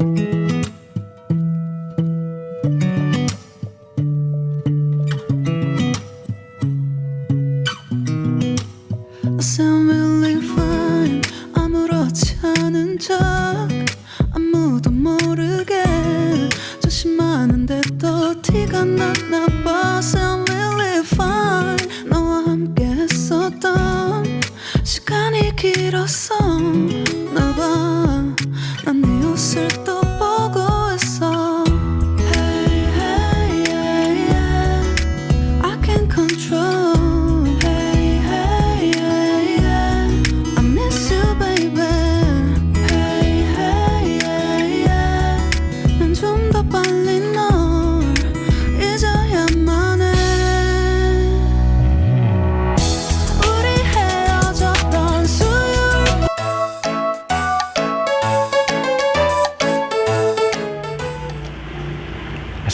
I sound really fine. 아무렇지 않은 척 아무도 모르게 조심하는데 또 티가 났나 봐. Sound really fine. 너와 함께 했었던 시간이 길었어. 나 봐, 난 네 옷을 또 보고 있어. Hey, hey, yeah, yeah. I can't control.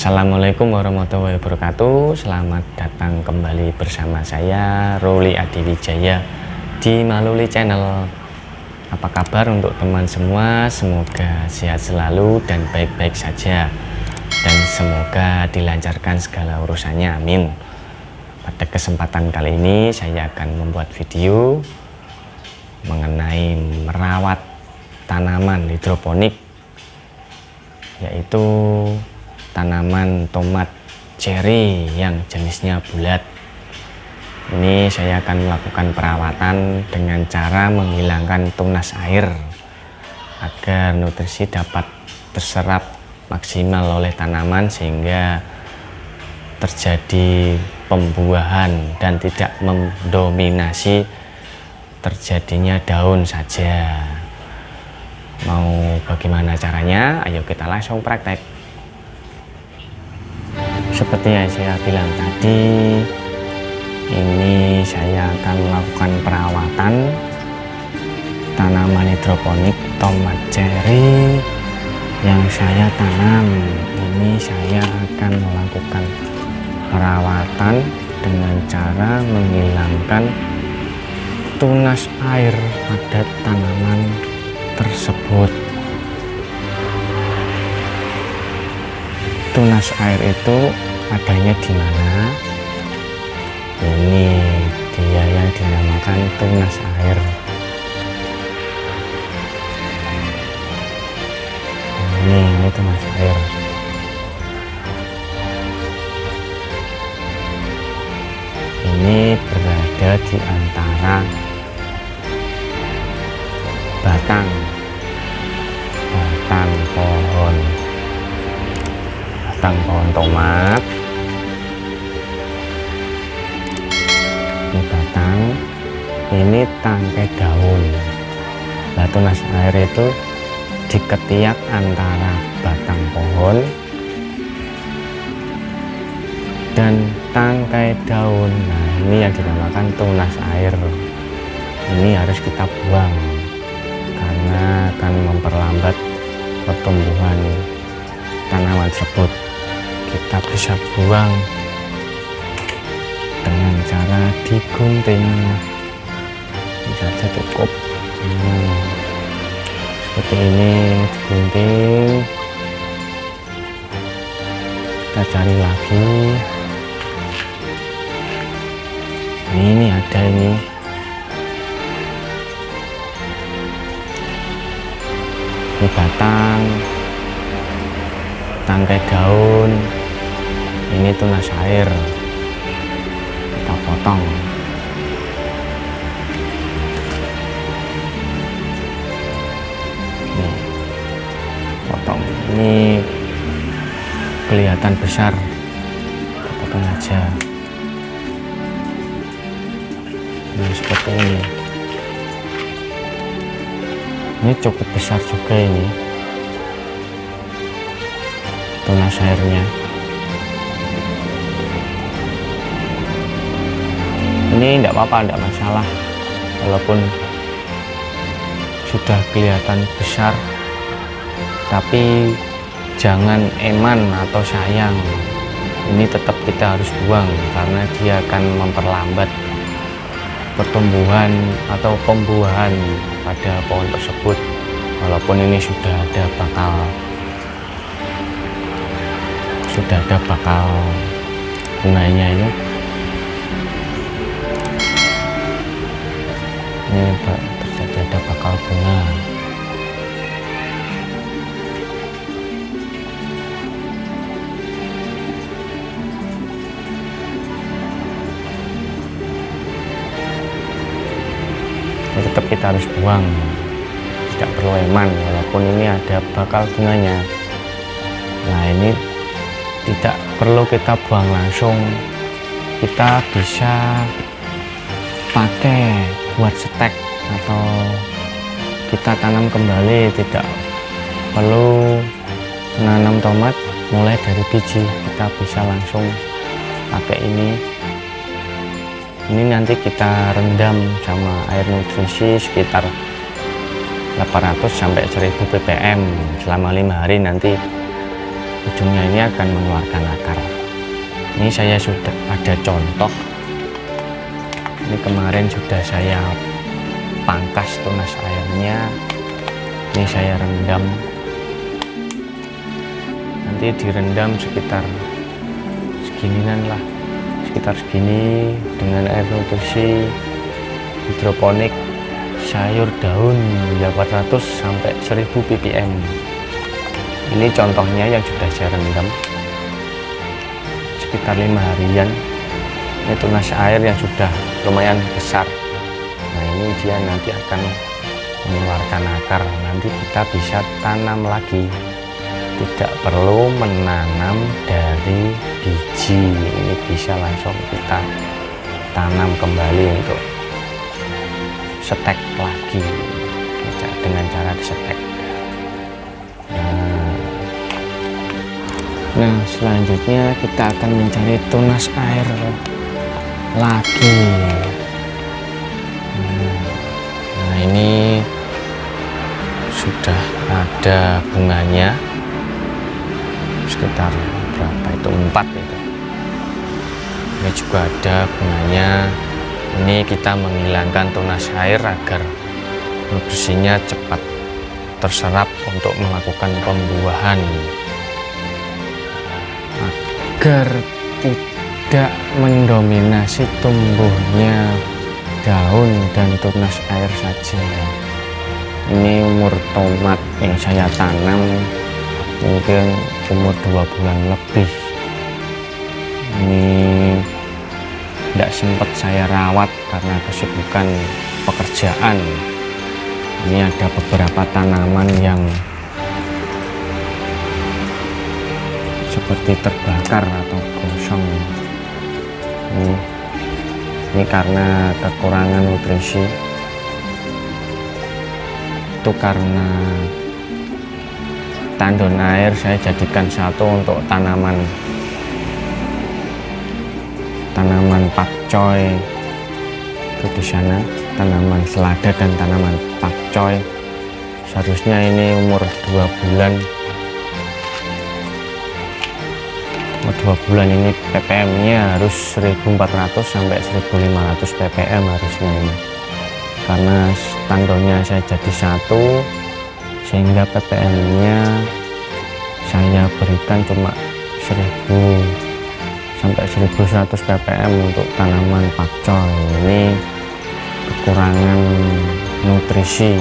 Assalamualaikum warahmatullahi wabarakatuh. Selamat datang kembali bersama saya Ruli Adiwijaya di Maluli Channel. Apa kabar untuk teman semua? Semoga sehat selalu dan baik-baik saja, dan semoga dilancarkan segala urusannya, amin. Pada kesempatan kali ini saya akan membuat video mengenai merawat tanaman hidroponik, yaitu tanaman tomat cherry yang jenisnya bulat. Ini saya akan melakukan perawatan dengan cara menghilangkan tunas air agar nutrisi dapat terserap maksimal oleh tanaman sehingga terjadi pembuahan dan tidak mendominasi terjadinya daun saja. Mau bagaimana caranya? Ayo kita langsung praktek. Seperti yang saya bilang tadi, ini saya akan melakukan perawatan tanaman hidroponik tomat cherry yang saya tanam. Ini saya akan melakukan perawatan dengan cara menghilangkan tunas air pada tanaman tersebut. Tunas air itu adanya di mana? Ini dia yang dinamakan tunas air. Ini tunas air. Ini berada di antara batang pohon tomat. Ini batang, ini tangkai daun. Nah, tunas air itu di ketiak antara batang pohon dan tangkai daun. Nah, ini yang dinamakan tunas air. Ini harus kita buang karena akan memperlambat pertumbuhan tanaman tersebut. Kita bisa buang dengan cara digunting. Ini saja cukup. Seperti ini, digunting. Kita cari lagi. Ini ada ini. Ini batang, tangkai daun. Ini tunas air. Kita potong. Nih, potong. Ini kelihatan besar. Kita potong aja. Nah, seperti ini. Ini cukup besar juga ini tunas airnya. Ini tidak apa-apa, tidak masalah walaupun sudah kelihatan besar, tapi jangan eman atau sayang. Ini tetap kita harus buang karena dia akan memperlambat pertumbuhan atau pembuahan pada pohon tersebut. Walaupun ini sudah ada bakal sudah ada bakal bunganya ini terjadi ada bakal bunga. Tetap kita harus buang, tidak perlu eman walaupun ini ada bakal bunganya. Nah ini tidak perlu kita buang langsung, kita bisa pakai buat stek atau kita tanam kembali, tidak perlu menanam tomat mulai dari biji, kita bisa langsung pakai ini nanti kita rendam sama air nutrisi sekitar 800 sampai 1000 ppm selama 5 hari, nanti ujungnya ini akan mengeluarkan akar. Ini saya sudah ada contoh, ini kemarin sudah saya pangkas tunas airnya, ini saya rendam, nanti direndam sekitar seginian lah, sekitar segini dengan air nutrisi hidroponik sayur daun 800 sampai 1000 ppm. Ini contohnya yang sudah saya rendam sekitar 5 harian. Ini tunas air yang sudah lumayan besar. Nah ini dia nanti akan mengeluarkan akar, nanti kita bisa tanam lagi, tidak perlu menanam dari biji, ini bisa langsung kita tanam kembali untuk setek lagi dengan cara disetek. Nah selanjutnya kita akan mencari tunas air lagi. Nah ini sudah ada bunganya sekitar berapa itu, 4 itu. Ini juga ada bunganya. Ini kita menghilangkan tunas air agar nutrisinya cepat terserap untuk melakukan pembuahan, agar tidak mendominasi tumbuhnya daun dan tunas air saja. Ini umur tomat yang saya tanam mungkin umur 2 bulan lebih. Ini tidak sempat saya rawat karena kesibukan pekerjaan. Ini ada beberapa tanaman yang seperti terbakar atau gosong. Ini karena kekurangan nutrisi. Itu karena tandon air saya jadikan satu untuk tanaman pakcoy itu di sana, tanaman selada dan tanaman pakcoy. Seharusnya ini umur 2 bulan. Umur 2 bulan ini ppm-nya harus 1400 sampai 1500 ppm harusnya ini. Karena tandonnya saya jadi satu, sehingga ppm-nya saya berikan cuma 1000 sampai 1100 ppm untuk tanaman pakcoy. Ini kekurangan nutrisi,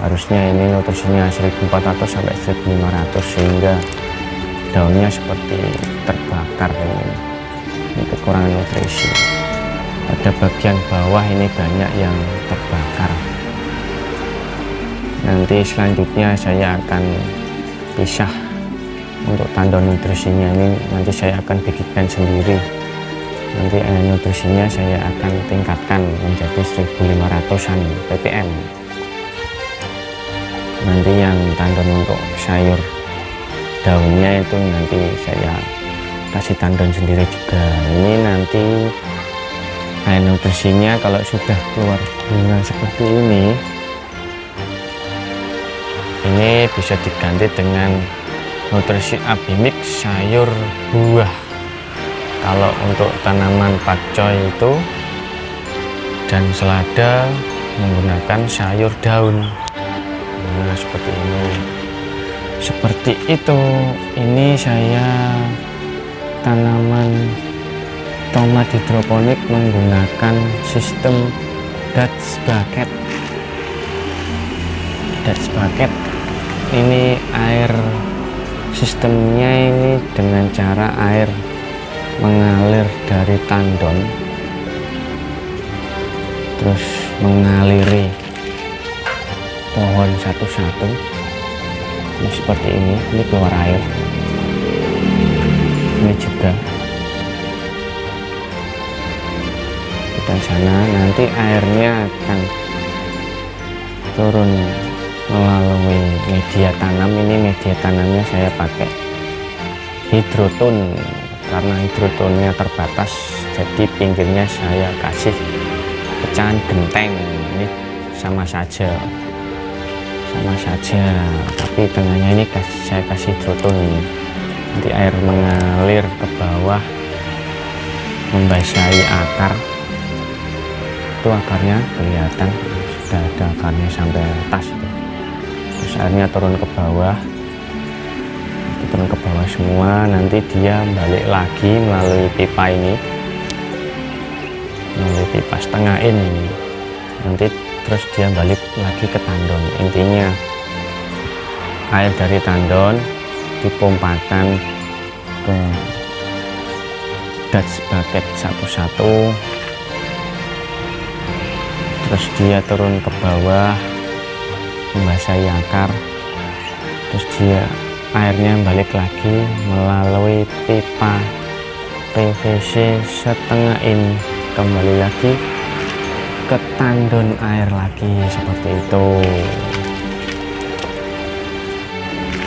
harusnya ini nutrisinya 1400 sampai 1500, sehingga daunnya seperti terbakar. Ini kekurangan nutrisi. Pada bagian bawah ini banyak yang terbakar. Nanti selanjutnya saya akan pisah untuk tandon nutrisinya, ini nanti saya akan bikinkan sendiri. Nanti nutrisinya saya akan tingkatkan menjadi 1500-an ppm. Nanti yang tandon untuk sayur daunnya itu nanti saya kasih tandon sendiri juga. Ini nanti air nutrisinya kalau sudah keluar bunga seperti ini bisa diganti dengan nutrisi Abimix sayur buah. Kalau untuk tanaman pakcoy itu dan selada menggunakan sayur daun. Nah seperti ini. seperti itu. Ini saya tanaman tomat hidroponik menggunakan sistem Dutch bucket. Dutch bucket ini air sistemnya ini dengan cara air mengalir dari tandon terus mengaliri pohon satu-satu. Ini seperti ini keluar air. Ini juga kita sana, nanti airnya akan turun melalui media tanam. Ini media tanamnya saya pakai hidroton karena hidrotonnya terbatas, jadi pinggirnya saya kasih pecahan genteng. Ini sama saja, tapi tengahnya ini saya kasih hidroton. Nanti air mengalir ke bawah membasahi akar. Itu akarnya kelihatan, sudah ada akarnya sampai atas itu. Terus airnya turun ke bawah, semua. Nanti dia balik lagi melalui pipa ini, melalui pipa setengah ini. Nanti terus dia balik lagi ke tandon. Intinya air dari tandon dipompakan ke Dutch bucket satu-satu, terus dia turun ke bawah membasahi akar, terus dia airnya balik lagi melalui pipa PVC setengah in, kembali lagi ke tandon air lagi, seperti itu.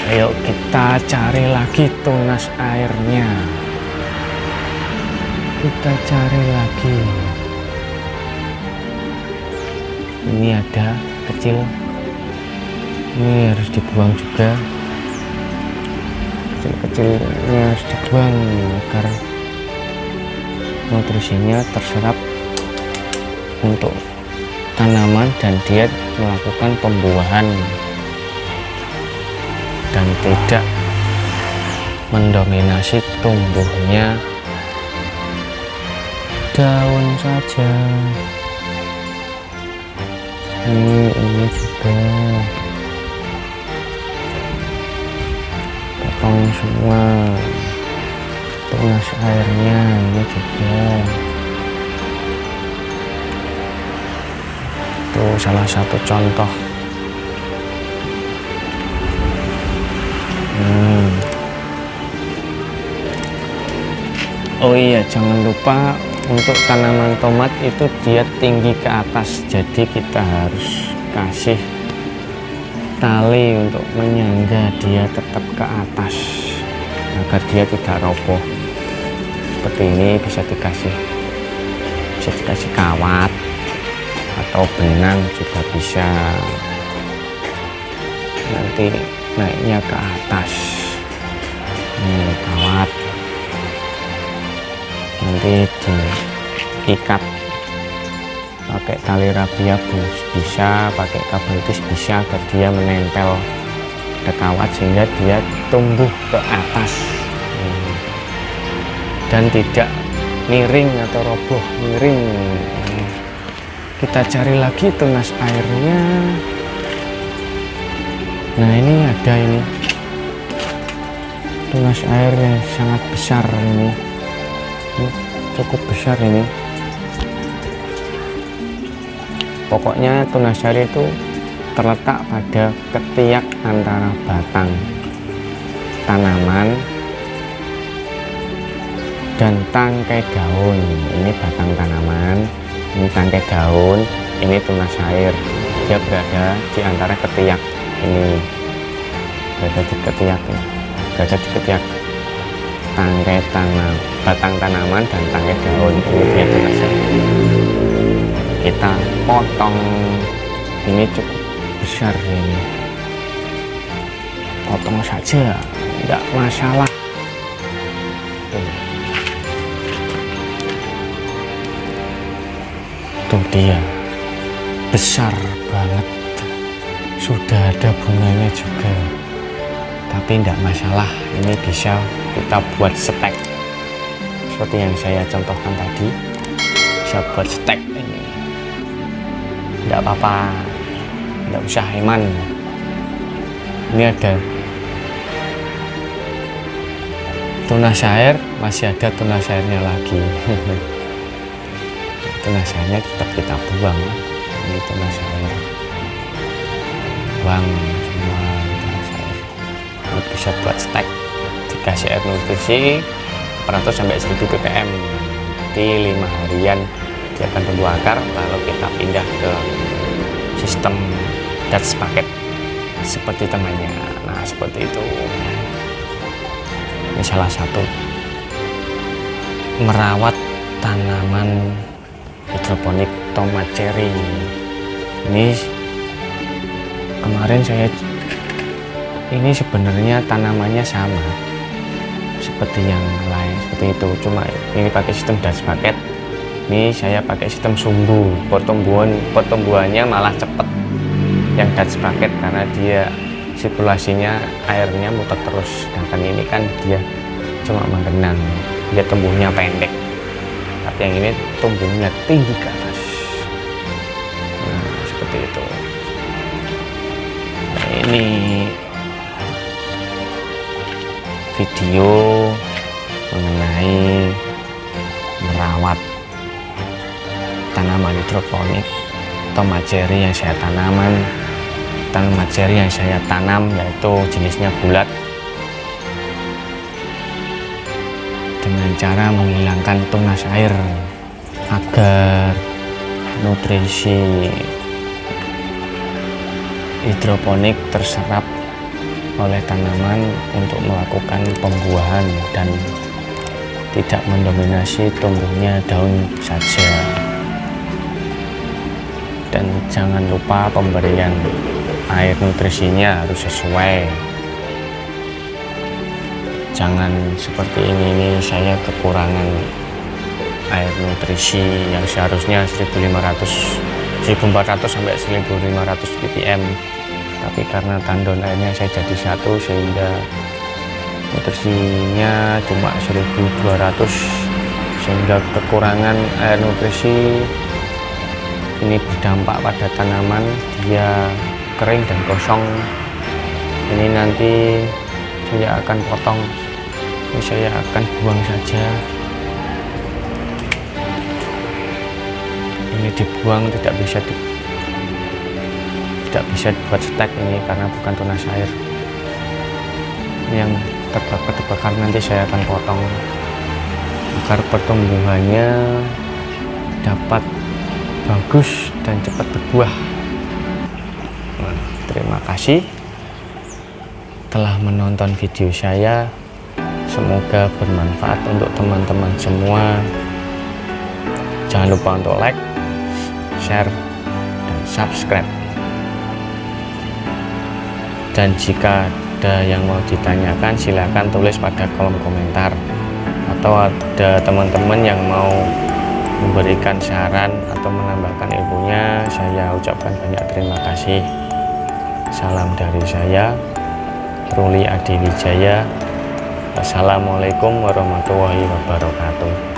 Ayo kita cari lagi tunas airnya, kita cari lagi. Ini ada kecil, ini harus dibuang juga. Kecil-kecilnya harus dibuang agar nutrisinya terserap untuk tanaman dan dia melakukan pembuahan dan tidak mendominasi tumbuhnya daun saja. Ini juga potong semua tunas airnya. Ini juga itu salah satu contoh. Oh iya, jangan lupa untuk tanaman tomat itu dia tinggi ke atas, jadi kita harus kasih tali untuk menyangga dia tetap ke atas agar dia tidak roboh. Seperti ini bisa dikasih kawat atau benang juga bisa, nanti naiknya ke atas. Ini kawat nanti diikat pakai tali rabia bisa, pakai kabel tis bisa, agar dia menempel ke kawat sehingga dia tumbuh ke atas dan tidak miring atau roboh miring. Kita cari lagi tunas airnya. Nah, ini ada, ini tunas airnya sangat besar, ini cukup besar ini. Pokoknya tunas air itu terletak pada ketiak antara batang tanaman dan tangkai daun. Ini batang tanaman, ini tangkai daun, ini tunas air. Dia berada di antara ketiak ini, berada di ketiak tangkai batang tanaman dan tangkai daun. Ini dia tunas air. Kita potong, ini cukup besar ini, potong saja, tidak masalah. Tuh dia besar banget, sudah ada bunganya juga tapi tidak masalah, ini bisa kita buat stek seperti yang saya contohkan tadi. Bisa buat stek ini, tidak apa-apa, tidak usah heman. Ini ada tunas air, masih ada tunas airnya lagi. Tunas airnya tetap kita buang. Ini tunas air, buang semua tunas air. Ini bisa buat stek, dikasih air nutrisi 400 sampai 1000 ppm. Nanti 5 harian dia akan tumbuh akar, lalu kita pindah ke sistem Dutch bucket seperti temannya. Nah, seperti itu. Ini salah satu merawat tanaman hidroponik tomat cherry. Ini kemarin ini sebenarnya tanamannya sama seperti yang lain, seperti itu, cuma ini pakai sistem Dutch bucket. Ini saya pakai sistem sumbu, pertumbuhannya malah cepet yang Dutch bucket karena dia sirkulasinya airnya muter terus, sedangkan ini kan dia cuma menggenang, dia tumbuhnya pendek, tapi yang ini tumbuhnya tinggi ke atas. Nah, seperti itu. Nah, ini video mengenai merawat tanaman hidroponik tomat cherry yang saya tanam, yaitu jenisnya bulat, dengan cara menghilangkan tunas air agar nutrisi hidroponik terserap oleh tanaman untuk melakukan pembuahan dan tidak mendominasi tumbuhnya daun saja. Dan jangan lupa pemberian air nutrisinya harus sesuai. Jangan seperti ini saya kekurangan air nutrisi yang seharusnya 1400 sampai 1500 ppm, tapi karena tandon airnya saya jadi satu sehingga nutrisinya cuma 1200, sehingga kekurangan air nutrisi ini berdampak pada tanaman, dia kering dan kosong. Ini nanti saya akan potong, ini saya akan buang saja. Ini dibuang, tidak bisa dibuat stek ini karena bukan tunas air. Ini yang terbakar nanti saya akan potong agar pertumbuhannya dapat bagus dan cepat berbuah. Nah, terima kasih telah menonton video saya, semoga bermanfaat untuk teman-teman semua. Jangan lupa untuk like, share, dan subscribe. Dan jika ada yang mau ditanyakan, silakan tulis pada kolom komentar, atau ada teman-teman yang mau memberikan saran atau menambahkan ilmunya, saya ucapkan banyak terima kasih. Salam dari saya, Ruli Adi Wijaya. Wassalamualaikum warahmatullahi wabarakatuh.